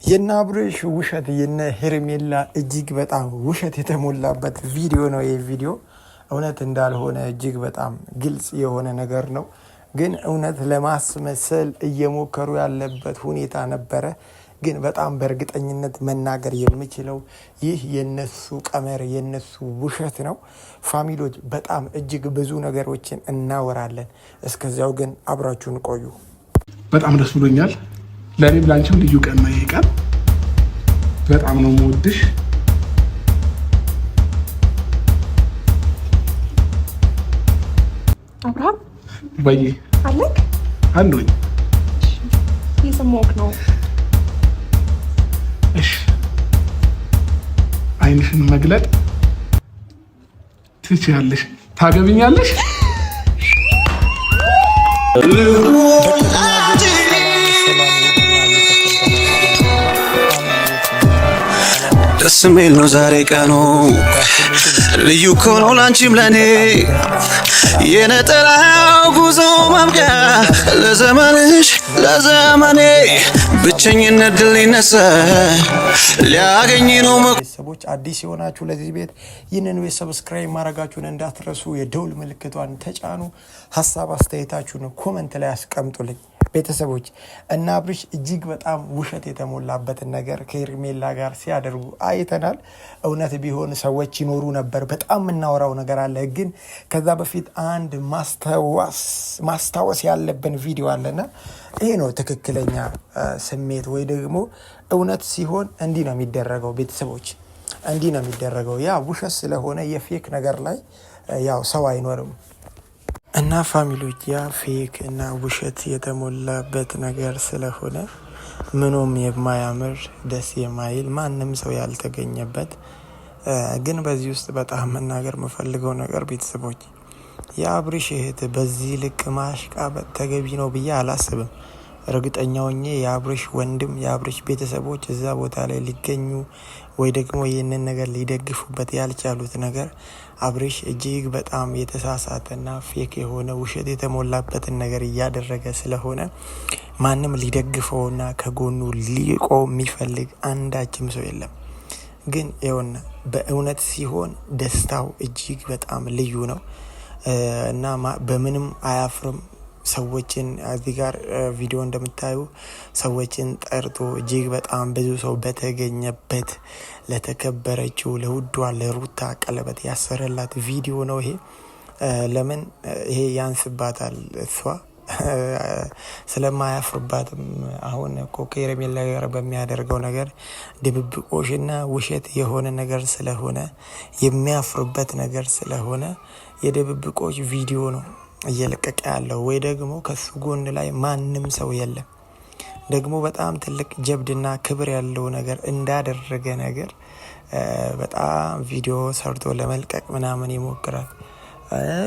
የናብርሽ ውሸት የነ ሄርሜላ እጅግ በጣም ውሸት የተሞላበት ቪዲዮ ነው። ይህ ቪዲዮ እውነት እንዳልሆነ እጅግ በጣም ግልጽ የሆነ ነገር ነው። ግን እውነት ለማስመሰል እየሞከሩ ያለበት ሁኔታ ነበረ። ግን በጣም በእርግጠኝነት መናገር የምችለው ይህ የነሱ ቀመር የነሱ ውሸት ነው። ፋሚሊዎች በጣም እጅግ ብዙ ነገሮችን እናወራለን። እስከዚያው ግን አብራችሁን ቆዩ። በጣም ደስ ብሎኛል። ለእኔም ላንቺም ልዩ ቀን ነው ይሄ ቀን። በጣም ነው የምወድሽ። አብርሃም ወይ አለክ አሉኝ። የሰማሁህ ነው። እሺ አይንሽን መግለጥ ትችያለሽ። ታገብኛለሽ? ደስ የሚል ነው ዛሬ ቀኑ ልዩ ኮኖ ላንቺም ለኔ የነጠላው ጉዞ ማብቂያ ለዘመንሽ ለዘመኔ ብቸኝነት ድል ይነሳ ሊያገኝ ነው። ቤተሰቦች አዲስ የሆናችሁ ለዚህ ቤት ይህንን ቤት ሰብስክራይብ ማድረጋችሁን እንዳትረሱ፣ የደውል ምልክቷን ተጫኑ። ሀሳብ አስተያየታችሁን ኮመንት ላይ አስቀምጡልኝ። ቤተሰቦች እና አብርሽ እጅግ በጣም ውሸት የተሞላበትን ነገር ከሄርሜላ ጋር ሲያደርጉ አይተናል። እውነት ቢሆን ሰዎች ይኖሩ ነበር። በጣም የምናወራው ነገር አለ። ግን ከዛ በፊት አንድ ማስታወስ ያለብን ቪዲዮ አለና ይሄ ነው ትክክለኛ ስሜት ወይ ደግሞ እውነት ሲሆን እንዲህ ነው የሚደረገው። ቤተሰቦች እንዲህ ነው የሚደረገው። ያ ውሸት ስለሆነ የፌክ ነገር ላይ ያው ሰው አይኖርም። እና ፋሚሊዎች ያ ፌክ እና ውሸት የተሞላበት ነገር ስለሆነ ምኑም የማያምር ደስ የማይል ማንም ሰው ያልተገኘበት ግን በዚህ ውስጥ በጣም መናገር የምፈልገው ነገር ቤተሰቦች የአብርሽ እህት በዚህ ልክ ማሽቃበጥ ተገቢ ነው ብዬ አላስብም። እርግጠኛ ሆኜ የአብርሽ ወንድም የአብርሽ ቤተሰቦች እዛ ቦታ ላይ ሊገኙ ወይ ደግሞ ይህንን ነገር ሊደግፉበት ያልቻሉት ነገር አብርሽ እጅግ በጣም የተሳሳተና ፌክ የሆነ ውሸት የተሞላበትን ነገር እያደረገ ስለሆነ ማንም ሊደግፈውና ከጎኑ ሊቆም የሚፈልግ አንዳችም ሰው የለም። ግን ይኸውና በእውነት ሲሆን ደስታው እጅግ በጣም ልዩ ነው እና በምንም አያፍርም። ሰዎችን እዚህ ጋር ቪዲዮ እንደምታዩ ሰዎችን ጠርቶ እጅግ በጣም ብዙ ሰው በተገኘበት ለተከበረችው ለውዷ ለሩታ ቀለበት ያሰረላት ቪዲዮ ነው ይሄ። ለምን ይሄ ያንስባታል እሷ ስለማያፍርባትም አሁን እኮ ከሄርሜላ ጋር በሚያደርገው ነገር ድብብቆሽና ውሸት የሆነ ነገር ስለሆነ የሚያፍርበት ነገር ስለሆነ የድብብቆሽ ቪዲዮ ነው እየለቀቀ ያለው ወይ ደግሞ ከሱ ጎን ላይ ማንም ሰው የለም። ደግሞ በጣም ትልቅ ጀብድና ክብር ያለው ነገር እንዳደረገ ነገር በጣም ቪዲዮ ሰርቶ ለመልቀቅ ምናምን ይሞክራል።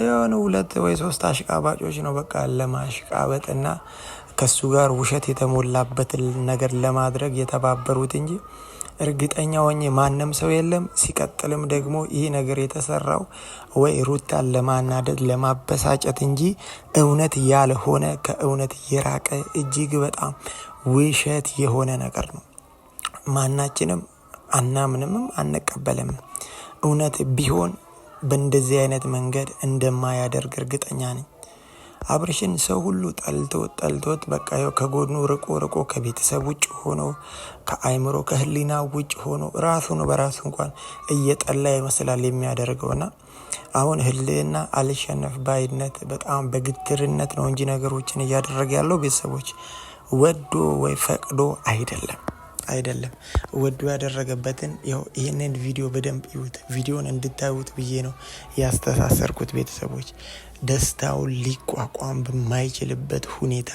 የሆነ 2 ወይ 3 አሽቃባጮች ነው በቃ ለማሽቃበጥና ከሱ ጋር ውሸት የተሞላበት ነገር ለማድረግ የተባበሩት እንጂ እርግጠኛ ሆኜ ማንም ሰው የለም። ሲቀጥልም ደግሞ ይህ ነገር የተሰራው ወይ ሩታን ለማናደድ ለማበሳጨት እንጂ እውነት ያልሆነ ከእውነት የራቀ እጅግ በጣም ውሸት የሆነ ነገር ነው። ማናችንም አናምንምም አንቀበልም። እውነት ቢሆን በእንደዚህ አይነት መንገድ እንደማያደርግ እርግጠኛ ነኝ። አብርሽን ሰው ሁሉ ጠልቶት በቃ ከጎኑ ርቆ ከቤተሰብ ውጭ ሆኖ ከአይምሮ ከህሊና ውጭ ሆኖ ራሱን በራሱ እንኳን እየጠላ ይመስላል የሚያደርገውና አሁን ህሊና አልሸነፍ ባይነት በጣም በግትርነት ነው እንጂ ነገሮችን እያደረገ ያለው ቤተሰቦች ወዶ ወይ ፈቅዶ አይደለም። ወዶ ያደረገበትን ይህንን ቪዲዮ በደንብ ይዩት። ቪዲዮን እንድታዩት ብዬ ነው ያስተሳሰርኩት ቤተሰቦች። ደስታውን ሊቋቋም በማይችልበት ሁኔታ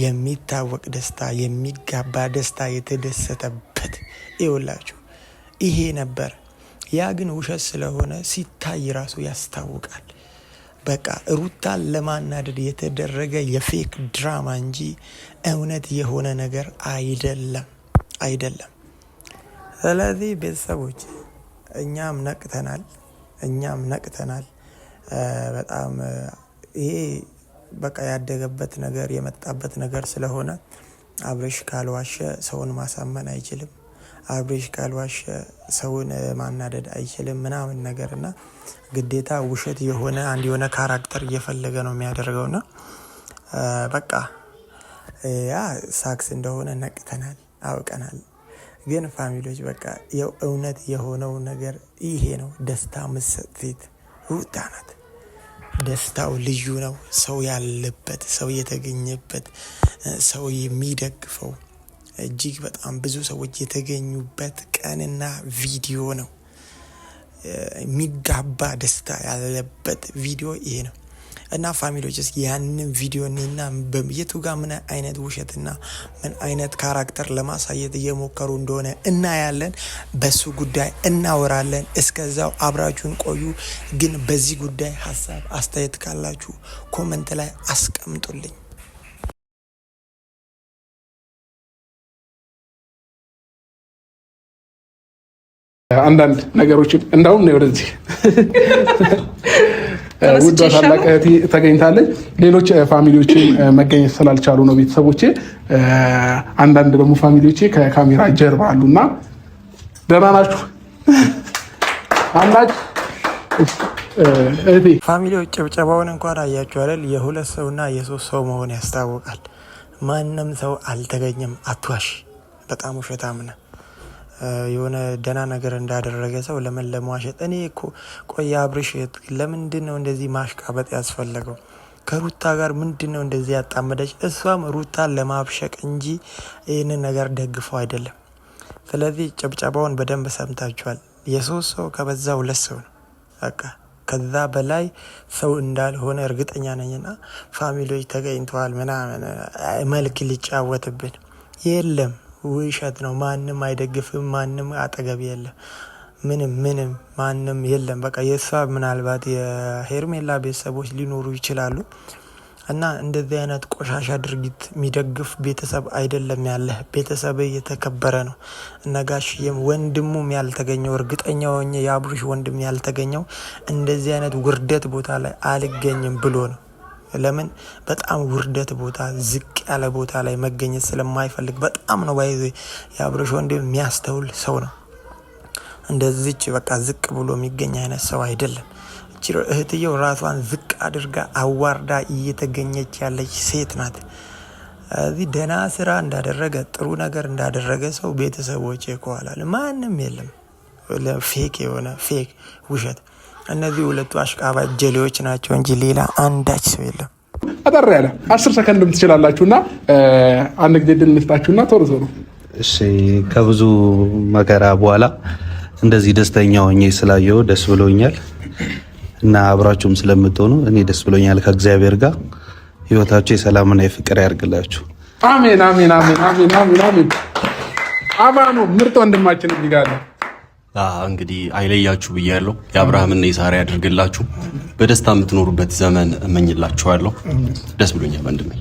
የሚታወቅ ደስታ የሚጋባ ደስታ የተደሰተበት ይውላችሁ ይሄ ነበር። ያ ግን ውሸት ስለሆነ ሲታይ ራሱ ያስታውቃል። በቃ ሩታን ለማናደድ የተደረገ የፌክ ድራማ እንጂ እውነት የሆነ ነገር አይደለም። ስለዚህ ቤተሰቦች እኛም ነቅተናል። በጣም ይሄ በቃ ያደገበት ነገር የመጣበት ነገር ስለሆነ አብርሽ ካልዋሸ ሰውን ማሳመን አይችልም። አብርሽ ካልዋሸ ሰውን ማናደድ አይችልም ምናምን ነገርና ግዴታ ውሸት የሆነ አንድ የሆነ ካራክተር እየፈለገ ነው የሚያደርገውና በቃ ያ ሳክስ እንደሆነ ነቅተናል፣ አውቀናል። ግን ፋሚሊዎች በቃ የእውነት የሆነው ነገር ይሄ ነው። ደስታ ምሰጥ ሩታ ናት። ደስታው ልዩ ነው። ሰው ያለበት፣ ሰው የተገኘበት፣ ሰው የሚደግፈው እጅግ በጣም ብዙ ሰዎች የተገኙበት ቀንና ቪዲዮ ነው። የሚጋባ ደስታ ያለበት ቪዲዮ ይሄ ነው እና ፋሚሊዎች እስኪ ያንን ቪዲዮ እኔና በየቱ ጋር ምን አይነት ውሸትና ምን አይነት ካራክተር ለማሳየት እየሞከሩ እንደሆነ እናያለን። በሱ ጉዳይ እናወራለን። እስከዛው አብራችሁን ቆዩ። ግን በዚህ ጉዳይ ሀሳብ አስተያየት ካላችሁ ኮመንት ላይ አስቀምጡልኝ። አንዳንድ ነገሮችን እንዳውም ነው ወደዚህ ውዷ ታላቅ እህቴ ተገኝታለች። ሌሎች ፋሚሊዎችን መገኘት ስላልቻሉ ነው ቤተሰቦቼ። አንዳንድ ደግሞ ፋሚሊዎቼ ከካሜራ ጀርባ አሉና ደህና ናችሁ አላችሁ? እህቴ ፋሚሊዎች ጭብጨባውን እንኳን አያችሁ አይደል? የሁለት ሰውና የሶስት ሰው መሆን ያስታውቃል። ማንም ሰው አልተገኘም። አትዋሽ፣ በጣም ውሸታም ነህ። የሆነ ደህና ነገር እንዳደረገ ሰው ለምን ለማዋሸት? እኔ እኮ ቆይ አብርሽ ለምንድን ነው እንደዚህ ማሽቃበጥ ያስፈለገው? ከሩታ ጋር ምንድን ነው እንደዚህ ያጣመደች? እሷም ሩታን ለማብሸቅ እንጂ ይህንን ነገር ደግፈው አይደለም። ስለዚህ ጭብጨባውን በደንብ ሰምታችኋል። የሶስት ሰው ከበዛ ሁለት ሰው ነው በቃ። ከዛ በላይ ሰው እንዳልሆነ እርግጠኛ ነኝና ፋሚሊዎች ተገኝተዋል ምናምን መልክ ሊጫወትብን የለም። ውሸት ነው። ማንም አይደግፍም። ማንም አጠገብ የለም። ምንም ማንም የለም። በቃ የእሷ ምናልባት የሄርሜላ ቤተሰቦች ሊኖሩ ይችላሉ እና እንደዚህ አይነት ቆሻሻ ድርጊት የሚደግፍ ቤተሰብ አይደለም ያለህ። ቤተሰብ የተከበረ ነው። ነጋሽዬም ወንድሙም ያልተገኘው እርግጠኛ ሆኜ የአብርሽ ወንድም ያልተገኘው እንደዚህ አይነት ውርደት ቦታ ላይ አልገኝም ብሎ ነው። ለምን በጣም ውርደት ቦታ ዝቅ ያለ ቦታ ላይ መገኘት ስለማይፈልግ በጣም ነው ባይዘ የአብርሽ ወንድም የሚያስተውል ሰው ነው። እንደዚች በቃ ዝቅ ብሎ የሚገኝ አይነት ሰው አይደለም። እህትየው ራሷን ዝቅ አድርጋ አዋርዳ እየተገኘች ያለች ሴት ናት። እዚህ ደህና ስራ እንዳደረገ ጥሩ ነገር እንዳደረገ ሰው ቤተሰቦች ከኋላ ማንም የለም። ፌክ የሆነ ፌክ ውሸት። እነዚህ ሁለቱ አሽቃባጭ ጀሌዎች ናቸው እንጂ ሌላ አንዳች ሰው የለም። አጠር ያለ 10 ሰከንድ ትችላላችሁና አንድ ጊዜ ድል እንስጣችሁና ቶሎ። እሺ፣ ከብዙ መከራ በኋላ እንደዚህ ደስተኛ ሆኜ ስላየው ደስ ብሎኛል እና አብራችሁም ስለምትሆኑ እኔ ደስ ብሎኛል። ከእግዚአብሔር ጋር ህይወታችሁ የሰላምና የፍቅር ያርግላችሁ። አሜን አሜን አሜን አሜን አሜን አሜን። አማኑ ምርጥ ወንድማችን ይጋለ እንግዲህ አይለያችሁ ብያለሁ። የአብርሃምና የሳራ ያድርግላችሁ። በደስታ የምትኖሩበት ዘመን እመኝላችኋለሁ። ደስ ብሎኛል ወንድሜ።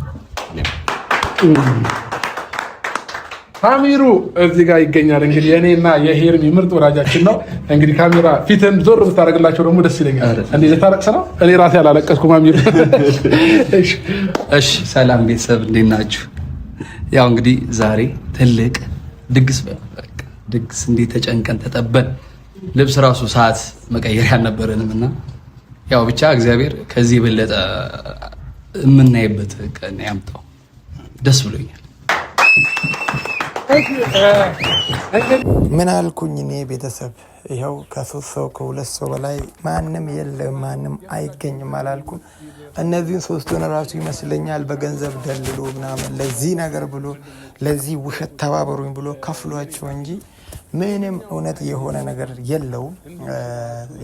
ካሜሩ እዚህ ጋር ይገኛል። እንግዲህ የኔና የሄርሚ ምርጥ ወዳጃችን ነው። እንግዲህ ካሜራ ፊትን ዞር ብታደርግላቸው ደግሞ ደስ ይለኛል። እንዴ ልታረቅስ ነው? እኔ ራሴ አላለቀስኩም። ካሜሩ እሺ፣ ሰላም ቤተሰብ እንዴት ናችሁ? ያው እንግዲህ ዛሬ ትልቅ ድግስ ድግስ እንዴት ተጨንቀን ተጠበን ልብስ ራሱ ሰዓት መቀየር ያልነበረንም እና ያው ብቻ እግዚአብሔር ከዚህ የበለጠ የምናይበት ቀን ያምጣው። ደስ ብሎኛል። ምን አልኩኝ እኔ ቤተሰብ? ይኸው ከሶስት ሰው ከሁለት ሰው በላይ ማንም የለም፣ ማንም አይገኝም አላልኩም? እነዚህን ሶስቱን ራሱ ይመስለኛል በገንዘብ ደልሎ ምናምን ለዚህ ነገር ብሎ ለዚህ ውሸት ተባበሩኝ ብሎ ከፍሏቸው እንጂ ምንም እውነት የሆነ ነገር የለውም።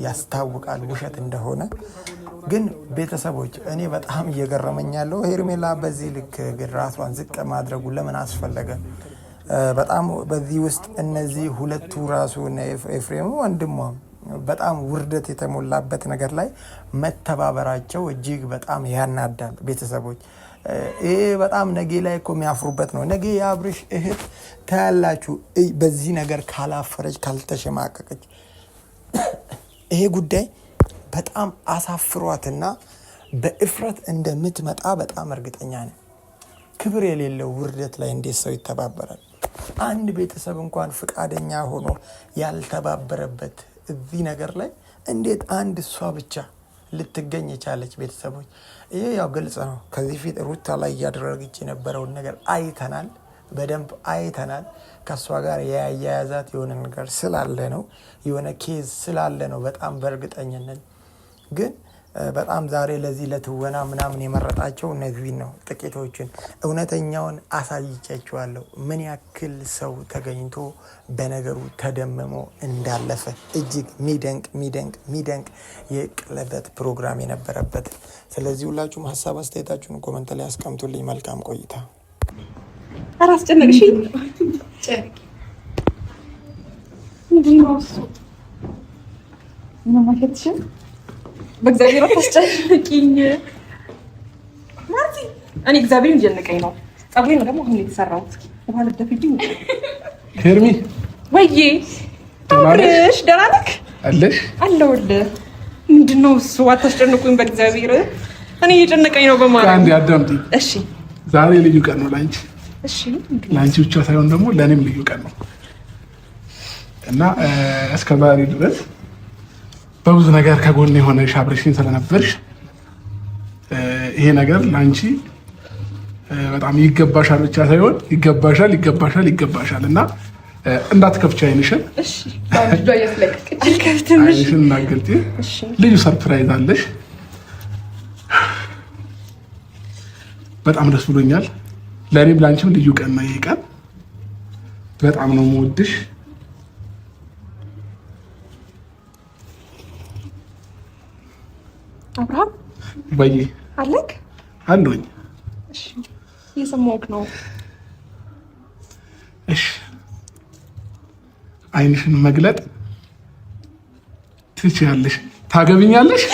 ያስታውቃል ውሸት እንደሆነ። ግን ቤተሰቦች እኔ በጣም እየገረመኝ ያለው ሄርሜላ በዚህ ልክ ግን ራሷን ዝቅ ማድረጉ ለምን አስፈለገ? በጣም በዚህ ውስጥ እነዚህ ሁለቱ ራሱ ኤፍሬም ወንድሟ በጣም ውርደት የተሞላበት ነገር ላይ መተባበራቸው እጅግ በጣም ያናዳል። ቤተሰቦች ይሄ በጣም ነገ ላይ እኮ የሚያፍሩበት ነው። ነገ የአብርሽ እህት ታያላችሁ በዚህ ነገር ካላፈረች ካልተሸማቀቀች ይሄ ጉዳይ በጣም አሳፍሯትና በእፍረት እንደምትመጣ በጣም እርግጠኛ ነኝ። ክብር የሌለው ውርደት ላይ እንዴት ሰው ይተባበራል? አንድ ቤተሰብ እንኳን ፍቃደኛ ሆኖ ያልተባበረበት እዚህ ነገር ላይ እንዴት አንድ እሷ ብቻ ልትገኝ የቻለች? ቤተሰቦች ይሄ ያው ግልጽ ነው። ከዚህ ፊት ሩታ ላይ እያደረገች የነበረውን ነገር አይተናል፣ በደንብ አይተናል። ከእሷ ጋር የያያዛት የሆነ ነገር ስላለ ነው፣ የሆነ ኬዝ ስላለ ነው በጣም በእርግጠኝነት። ግን በጣም ዛሬ ለዚህ ለትወና ምናምን የመረጣቸው እነዚህ ነው ጥቂቶችን። እውነተኛውን አሳይቻችኋለሁ። ምን ያክል ሰው ተገኝቶ በነገሩ ተደምሞ እንዳለፈ እጅግ ሚደንቅ የቀለበት ፕሮግራም የነበረበት። ስለዚህ ሁላችሁም ሀሳብ አስተያየታችሁን ኮመንት ላይ አስቀምጡልኝ። መልካም ቆይታ። አራስጨነቅሽ በእግዚአብሔር አታስጨንቂኝ ማርቲ። እኔ እግዚአብሔር እየጨነቀኝ ነው። ፀጉሬ ነው ደግሞ አሁን የተሰራሁት። ውሃ ልትደፊብኝ ሄርሚ ወይዬ አብርሽ ደህና ነህ? አለሽ አለሁልህ። ምንድን ነው እሱ? አታስጨንቁኝ በእግዚአብሔር። እኔ እየጨነቀኝ ነው በማለት አንዴ አዳምጪኝ። እሺ ዛሬ ልዩ ቀን ነው ላንቺ። እሺ ላንቺ ብቻ ሳይሆን ደግሞ ለእኔም ልዩ ቀን ነው እና እስከ ዛሬ ድረስ በብዙ ነገር ከጎን የሆነሽ አብረሽኝ ስለነበርሽ ይሄ ነገር ላንቺ በጣም ይገባሻል ብቻ ሳይሆን ይገባሻል እና እንዳትከፍቺ አይንሽን። እሺ ባንጆ ያስለቅቅ አልከፍትም። አይንሽን እናገልጪ። ልዩ ሰርፕራይዝ አለሽ። በጣም ደስ ብሎኛል። ለእኔም ላንቺም ልዩ ቀን ነው ይሄ ቀን። በጣም ነው የምወድሽ። አብርሃም በይ አለክ አለኝ። እሺ እየሰማሁህ ነው። እሺ አይንሽን መግለጥ ትችያለሽ። ታገብኛለሽ?